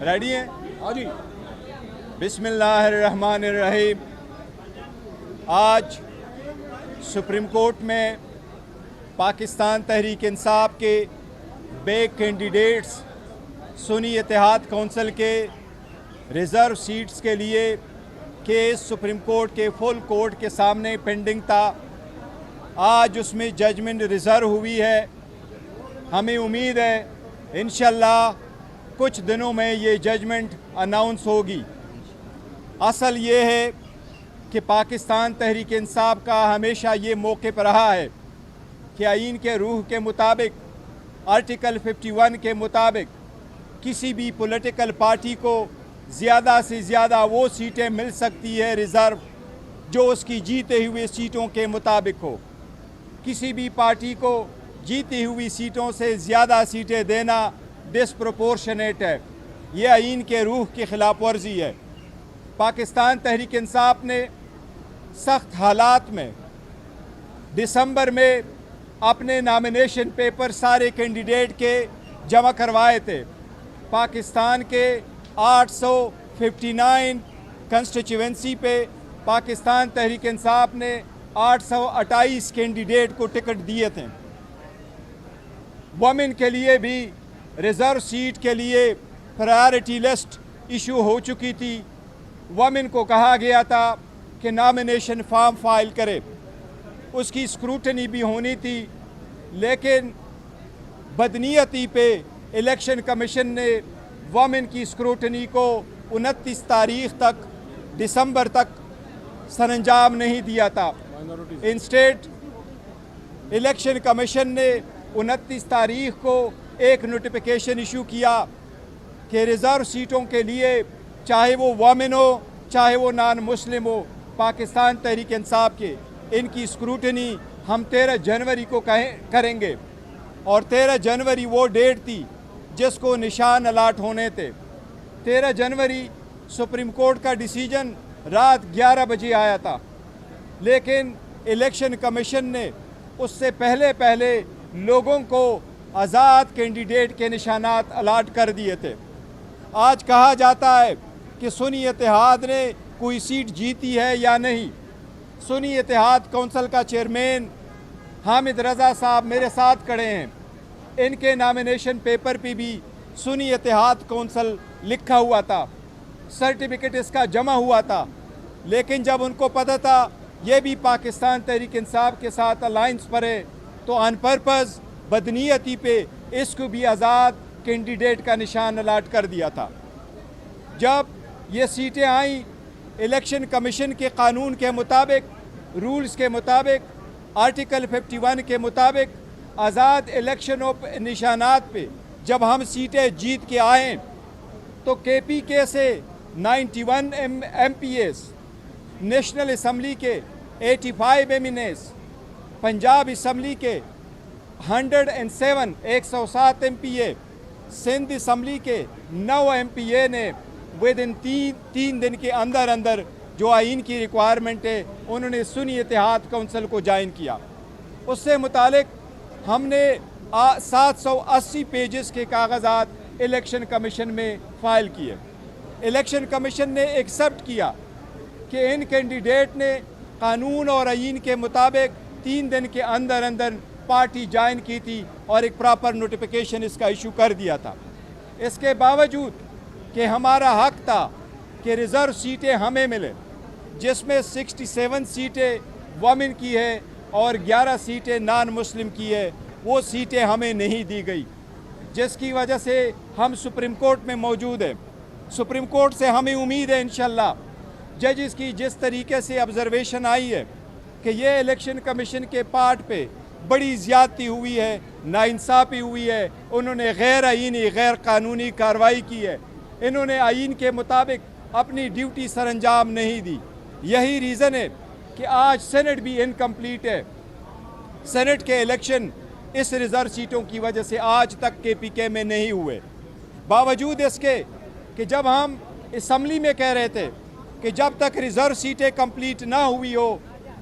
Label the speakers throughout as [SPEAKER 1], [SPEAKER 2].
[SPEAKER 1] Ready हैं? हाँ जी। बिस्मिल्लाहिर्रहमानिर्रहीम। आज सुप्रीम कोर्ट में पाकिस्तान तहरीक इंसाफ के बे कैंडिडेट्स सुन्नी इत्तेहाद कौंसिल के रिज़र्व सीट्स के लिए केस सुप्रीम कोर्ट के फुल कोर्ट के सामने पेंडिंग था। आज उसमें जजमेंट रिज़र्व हुई है। हमें उम्मीद है इंशाल्लाह कुछ दिनों में ये जजमेंट अनाउंस होगी। असल ये है कि पाकिस्तान तहरीक इंसाफ का हमेशा ये मौक़िफ़ रहा है कि आइन के रूह के मुताबिक आर्टिकल 51 के मुताबिक किसी भी पॉलिटिकल पार्टी को ज़्यादा से ज़्यादा वो सीटें मिल सकती है रिज़र्व जो उसकी जीते हुए सीटों के मुताबिक हो। किसी भी पार्टी को जीती हुई सीटों से ज़्यादा सीटें देना डिस्प्रोपोर्शनेट है। ये आइन के रूह की खिलाफ वर्जी है। पाकिस्तान तहरीक इंसाफ ने सख्त हालात में दिसंबर में अपने नामिनेशन पेपर सारे कैंडिडेट के जमा करवाए थे। पाकिस्तान के 859 कंस्टिट्यूएंसी पे पाकिस्तान तहरीक इंसाफ ने 828 कैंडिडेट को टिकट दिए थे। वमेन के लिए भी रिज़र्व सीट के लिए प्रायोरिटी लिस्ट इशू हो चुकी थी। वमेन को कहा गया था कि नॉमिनेशन फॉर्म फाइल करे, उसकी स्क्रूटनी भी होनी थी, लेकिन बदनीयती पे इलेक्शन कमीशन ने वमेन की स्क्रूटनी को 29 तारीख तक दिसंबर तक सरंजाम नहीं दिया था। इंस्टेड इलेक्शन कमीशन ने 29 तारीख को एक नोटिफिकेशन इशू किया कि रिज़र्व सीटों के लिए चाहे वो वमेन हो चाहे वो नॉन मुस्लिम हो, पाकिस्तान तहरीक इंसाफ के इनकी स्क्रूटनी हम 13 जनवरी को करेंगे। और 13 जनवरी वो डेट थी जिसको निशान अलाट होने थे। 13 जनवरी सुप्रीम कोर्ट का डिसीजन रात 11 बजे आया था, लेकिन इलेक्शन कमीशन ने उससे पहले लोगों को आज़ाद कैंडिडेट के निशानात अलाट कर दिए थे। आज कहा जाता है कि सुन्नी इत्तेहाद ने कोई सीट जीती है या नहीं। सुन्नी इत्तेहाद कौंसिल का चेयरमैन हामिद रज़ा साहब मेरे साथ खड़े हैं। इनके नामिनेशन पेपर पे भी सुन्नी इत्तेहाद कौंसिल लिखा हुआ था, सर्टिफिकेट इसका जमा हुआ था, लेकिन जब उनको पता था ये भी पाकिस्तान तहरीक इंसाफ के साथ अलाइंस पर है तो अन पर्पज़ बदनीयती पे इसको भी आज़ाद कैंडिडेट का निशान अलाट कर दिया था। जब ये सीटें आई, इलेक्शन कमीशन के कानून के मुताबिक, रूल्स के मुताबिक, आर्टिकल 51 के मुताबिक आज़ाद इलेक्शन ऑफ निशानात पे जब हम सीटें जीत के आए तो KPK से 91 MPs, नेशनल असम्बली के 85 MNs, पंजाब असम्बली के 107 MPA, सिंध असम्बली के 9 MPA ने विद इन तीन दिन के अंदर जो आइन की रिक्वायरमेंट है उन्होंने सुन्नी इत्तेहाद कौंसिल को ज्वाइन किया। उससे मुतालिक हमने 780 पेजेस के कागजात इलेक्शन कमीशन में फ़ाइल किए। इलेक्शन कमीशन ने एक्सेप्ट किया कि इन कैंडिडेट ने कानून और आइन के मुताबिक 3 दिन के अंदर पार्टी ज्वाइन की थी और एक प्रॉपर नोटिफिकेशन इसका इशू कर दिया था। इसके बावजूद कि हमारा हक था कि रिज़र्व सीटें हमें मिले, जिसमें 67 सीटें वमेन की है और 11 सीटें नॉन मुस्लिम की है, वो सीटें हमें नहीं दी गई, जिसकी वजह से हम सुप्रीम कोर्ट में मौजूद हैं। सुप्रीम कोर्ट से हमें उम्मीद है इंशाल्लाह जजेस की जिस तरीके से ऑब्जर्वेशन आई है कि ये इलेक्शन कमीशन के पार्ट पे बड़ी ज़्यादती हुई है, नाइंसाफ़ी हुई है, उन्होंने गैर आइनी गैर कानूनी कार्रवाई की है, इन्होंने आइन के मुताबिक अपनी ड्यूटी सरंजाम नहीं दी। यही रीज़न है कि आज सेनेट भी इनकम्प्लीट है। सेनेट के इलेक्शन इस रिज़र्व सीटों की वजह से आज तक KPK में नहीं हुए। बावजूद इसके कि जब हम असम्बली में कह रहे थे कि जब तक रिज़र्व सीटें कंप्लीट ना हुई हो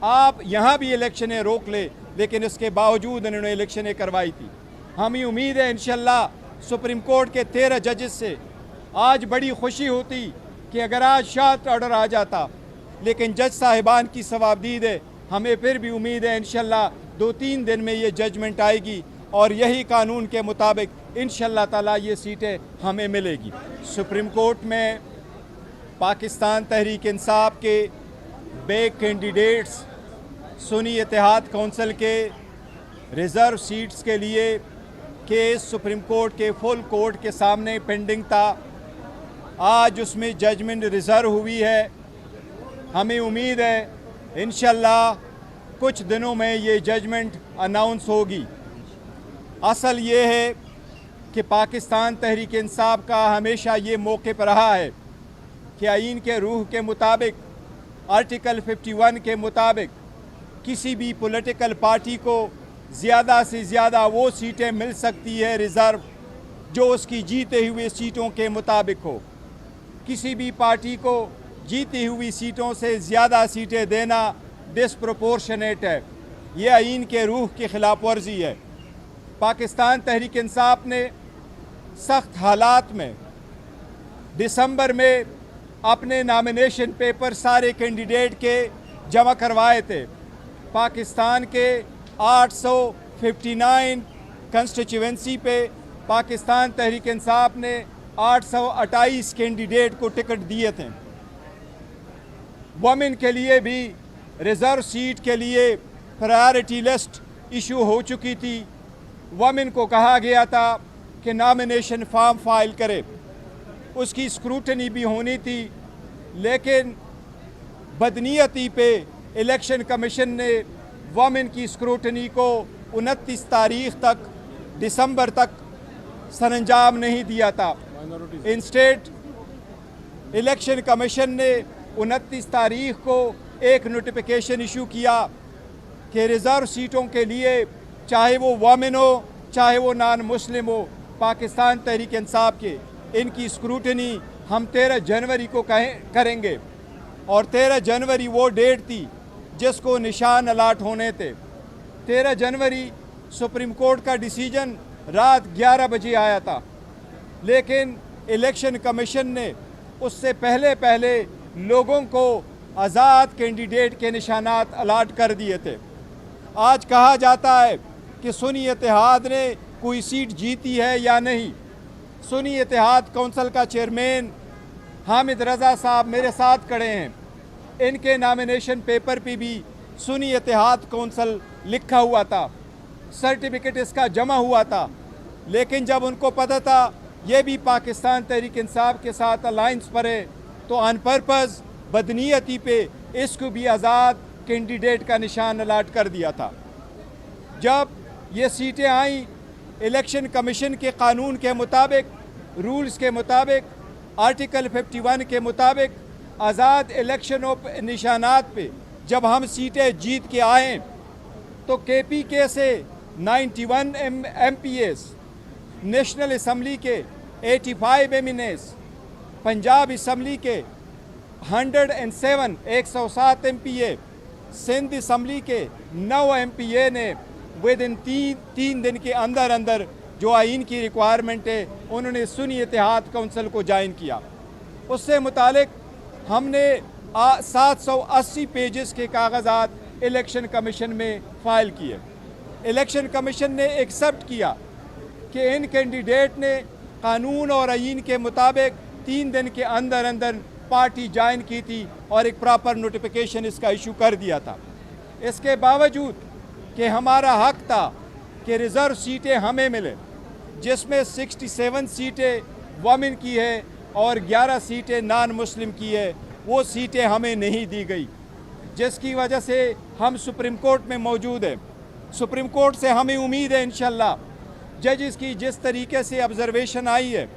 [SPEAKER 1] आप यहाँ भी इलेक्शनें रोक ले, लेकिन इसके बावजूद उन्होंने इलेक्शनें करवाई थी। हमें उम्मीद है इंशाल्लाह सुप्रीम कोर्ट के 13 जजेस से आज बड़ी खुशी होती कि अगर आज शांत ऑर्डर आ जाता, लेकिन जज साहिबान की सवाबदीद है। हमें फिर भी उम्मीद है इंशाल्लाह 2-3 दिन में ये जजमेंट आएगी और यही कानून के मुताबिक इंशाल्लाह ताला ये सीटें हमें मिलेगी। सुप्रीम कोर्ट में पाकिस्तान तहरीक इंसाफ के बेक कैंडिडेट्स सुन्नी इत्तेहाद कौंसिल के रिज़र्व सीट्स के लिए केस सुप्रीम कोर्ट के फुल कोर्ट के सामने पेंडिंग था। आज उसमें जजमेंट रिज़र्व हुई है। हमें उम्मीद है इंशाल्लाह कुछ दिनों में ये जजमेंट अनाउंस होगी। असल ये है कि पाकिस्तान तहरीक इंसाफ का हमेशा ये मौक़िफ़ रहा है कि आईन के रूह के मुताबिक, आर्टिकल 51 के मुताबिक किसी भी पॉलिटिकल पार्टी को ज़्यादा से ज़्यादा वो सीटें मिल सकती है रिज़र्व जो उसकी जीते हुए सीटों के मुताबिक हो। किसी भी पार्टी को जीती हुई सीटों से ज़्यादा सीटें देना डिस्प्रोपोर्शनेट है। ये आईन के रूह की खिलाफ वर्जी है। पाकिस्तान तहरीक इंसाफ ने सख्त हालात में दिसंबर में अपने नामिनेशन पेपर सारे कैंडिडेट के जमा करवाए थे। पाकिस्तान के 859 कंस्टिट्यूएंसी पे पाकिस्तान तहरीक इंसाफ ने 828 कैंडिडेट को टिकट दिए थे। वुमेन के लिए भी रिज़र्व सीट के लिए प्रायोरिटी लिस्ट इशू हो चुकी थी। वुमेन को कहा गया था कि नॉमिनेशन फॉर्म फाइल करे, उसकी स्क्रूटनी भी होनी थी, लेकिन बदनीयती पे इलेक्शन कमीशन ने वुमेन की स्क्रूटनी को 29 तारीख तक दिसंबर तक सरंजाम नहीं दिया था। इंस्टेड इलेक्शन कमीशन ने 29 तारीख को एक नोटिफिकेशन इशू किया कि रिज़र्व सीटों के लिए चाहे वो वुमेन हो चाहे वो नॉन मुस्लिम हो, पाकिस्तान तहरीक इंसाफ के इनकी स्क्रूटनी हम 13 जनवरी को करेंगे। और 13 जनवरी वो डेट थी जिसको निशान अलाट होने थे। 13 जनवरी सुप्रीम कोर्ट का डिसीजन रात 11 बजे आया था, लेकिन इलेक्शन कमीशन ने उससे पहले लोगों को आज़ाद कैंडिडेट के निशानात अलाट कर दिए थे। आज कहा जाता है कि सुन्नी इत्तेहाद ने कोई सीट जीती है या नहीं। सुन्नी इत्तेहाद कौंसिल का चेयरमैन हामिद रज़ा साहब मेरे साथ खड़े हैं। इनके नामिनेशन पेपर पे भी सुन्नी इत्तेहाद कौंसिल लिखा हुआ था, सर्टिफिकेट इसका जमा हुआ था, लेकिन जब उनको पता था ये भी पाकिस्तान तहरीक इंसाफ के साथ अलायंस पर है, तो ऑन पर्पज़ बदनीयती पे इसको भी आज़ाद कैंडिडेट का निशान अलाट कर दिया था। जब ये सीटें आई, इलेक्शन कमीशन के कानून के मुताबिक, रूल्स के मुताबिक, आर्टिकल 51 के मुताबिक आज़ाद इलेक्शनों निशानात पे जब हम सीटें जीत के आए तो KPK से 91 MPs, नेशनल असम्बली के 85 MNs, पंजाब असम्बली के 107 MPA, सिंध असम्बली के 9 MPA ने विद इन 3 दिन के अंदर जो आइन की रिक्वायरमेंट है उन्होंने सुन्नी इत्तेहाद कौंसिल को ज्वाइन किया। उससे मुतालिक हमने 780 पेजेस के कागजात इलेक्शन कमीशन में फ़ाइल किए। इलेक्शन कमीशन ने एक्सेप्ट किया कि इन कैंडिडेट ने कानून और आइन के मुताबिक 3 दिन के अंदर पार्टी ज्वाइन की थी और एक प्रॉपर नोटिफिकेशन इसका इशू कर दिया था। इसके बावजूद कि हमारा हक था कि रिज़र्व सीटें हमें मिले, जिसमें 67 सीटें वुमेन की है और 11 सीटें नॉन मुस्लिम की है, वो सीटें हमें नहीं दी गई, जिसकी वजह से हम सुप्रीम कोर्ट में मौजूद हैं। सुप्रीम कोर्ट से हमें उम्मीद है इंशाल्लाह जजेस की जिस तरीके से ऑब्जर्वेशन आई है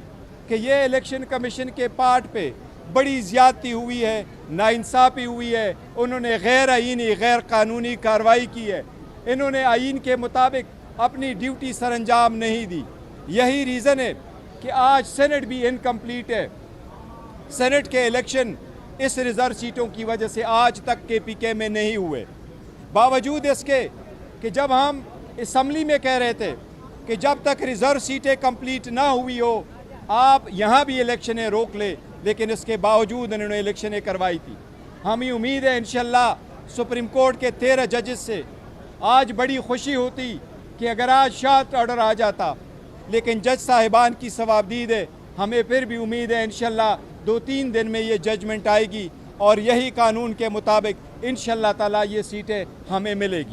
[SPEAKER 1] कि ये इलेक्शन कमीशन के पार्ट पे बड़ी ज़्यादती हुई है, नाइंसाफ़ी हुई है, उन्होंने गैर आईनी गैर कानूनी कार्रवाई की है, इन्होंने आइन के मुताबिक अपनी ड्यूटी सरंजाम नहीं दी। यही रीज़न है कि आज सेनेट भी इनकम्प्लीट है। सेनेट के इलेक्शन इस रिज़र्व सीटों की वजह से आज तक KPK में नहीं हुए, बावजूद इसके कि जब हम असम्बली में कह रहे थे कि जब तक रिज़र्व सीटें कंप्लीट ना हुई हो आप यहाँ भी इलेक्शनें रोक ले, लेकिन इसके बावजूद उन्होंने इलेक्शनें करवाई थी। हमें उम्मीद है इंशाल्लाह सुप्रीम कोर्ट के 13 जजेस से आज बड़ी खुशी होती कि अगर आज शार्ट ऑर्डर आ जाता, लेकिन जज साहिबान की सवाबदीद है। हमें फिर भी उम्मीद है इंशाल्लाह 2-3 दिन में ये जजमेंट आएगी और यही कानून के मुताबिक इंशाल्लाह ताला ये सीटें हमें मिलेगी।